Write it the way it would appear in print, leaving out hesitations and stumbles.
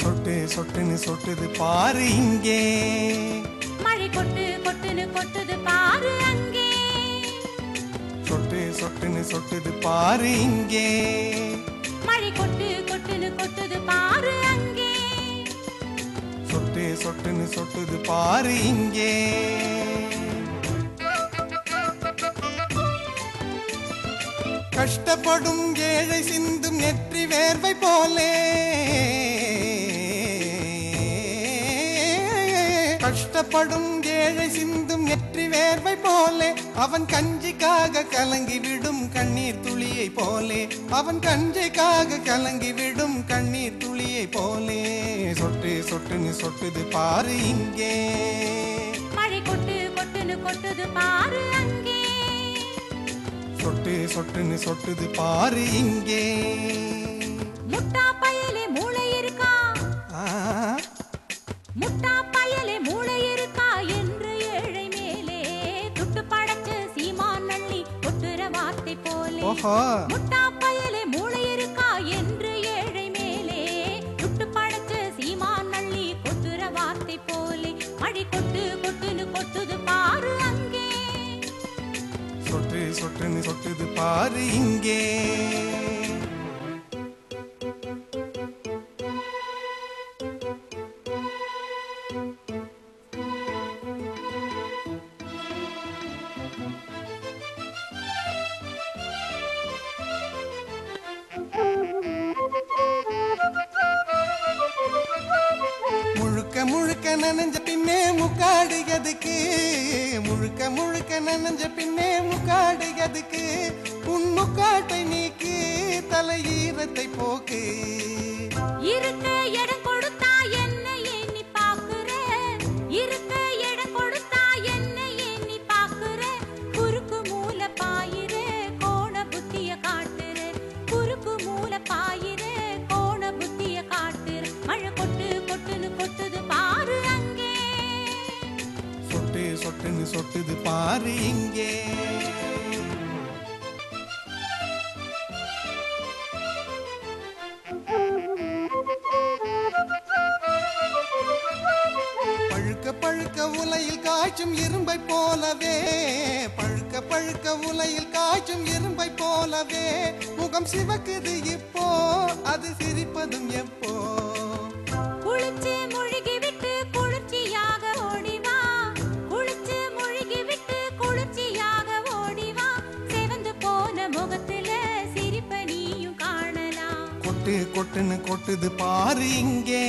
சொட்டு சொட்டுன்னு சொட்டுது பாரு இங்கே, மழை கொட்டு கொட்டுன்னு கொட்டுது பாரு அங்கே. சொட்டு சொட்டுன்னு சொட்டுது பாரு இங்கே, மழை கொட்டு கொட்டுன்னு கொட்டுது பாரு அங்கே. சொட்டு சொட்டுன்னு சொட்டுது பாரு இங்கே. கஷ்டப்படும் ஏழை சிந்தும் நெற்றி வேர்வை போலே, கஷ்டப்படும் ஏழை சிந்தும் நெற்றி வேர்வை போலே, அவன் கஞ்சிக்காக கலங்கிவிடும் கண்ணீர் துளியை போலே, அவன் கஞ்சிக்காக கலங்கிவிடும் கண்ணீர் துளியை போலே. சொட்டு சொட்டுன்னு சொட்டுது பாரு இங்கே, மழை கொட்டு கொட்டுன்னு கொட்டுது பாரு அங்கே. சொட்டு சொட்டுன்னு சொட்டுது பாரு இங்கே. முட்டா பயலே மூளை இருக்கா, முட்டா பயலே மூளை இருக்கா என்று ஏழை மேலே துட்டு படைச்சு சீமான் நள்ளி கொட்டுற வார்த்தை போலே. முட்டா பயலே மூளை இருக்கா என்று ஏழை மேலே துட்டு படைச்சு சீமான் நள்ளி கொட்டுற வார்த்தை போலே. மழை கொட்டு கொட்டுன்னு கொட்டுது பாரு அங்கே, சொட்டு சொட்டுன்னு சொட்டுது பாரு இங்கே. முழுக்க முழுக்க நனைஞ்ச பின்னே முக்காடு எதுக்கு, முழுக்க முழுக்க நனைஞ்ச பின்னே முக்காடு எதுக்கு, உன் முக்காட்டை நீக்கு தலையீரத்தை போக்கு. இருக்க இடம் கொடுத்தா என்ன எண்ணி பாக்குற, இருக்க இடம் கொடுத்தா என்ன எண்ணி பாக்குற, குறுக்கு மூல பாயிர கோண புத்திய காட்டுற, குறுக்கு மூல பாயிர கோண புத்திய காட்டுற. மழை கொட்டு கொட்டுன்னு கொட்டுது பாரு அங்கே, சொட்டு சொட்டுன்னு சொட்டுது பாரு இங்கே. பழுக்க பழுக்க உலையில் காய்ச்சும் இரும்பை போலவே, பழுக்க பழுக்க உலையில் காய்ச்சும் இரும்பை போலவே, முகம் சிவக்குது இப்போ அது சிரிப்பதும் எப்போ. குளிச்சு முழுகி விட்டு குளிர்ச்சியாக ஓடிவா, குளிச்சு முழுகி விட்டு குளிர்ச்சியாக ஓடிவா, செவந்து போன முகத்துல சிரிப்ப நீயும் காணலாம். கொட்டு கொட்டுன்னு கொட்டுது பாரு இங்கே,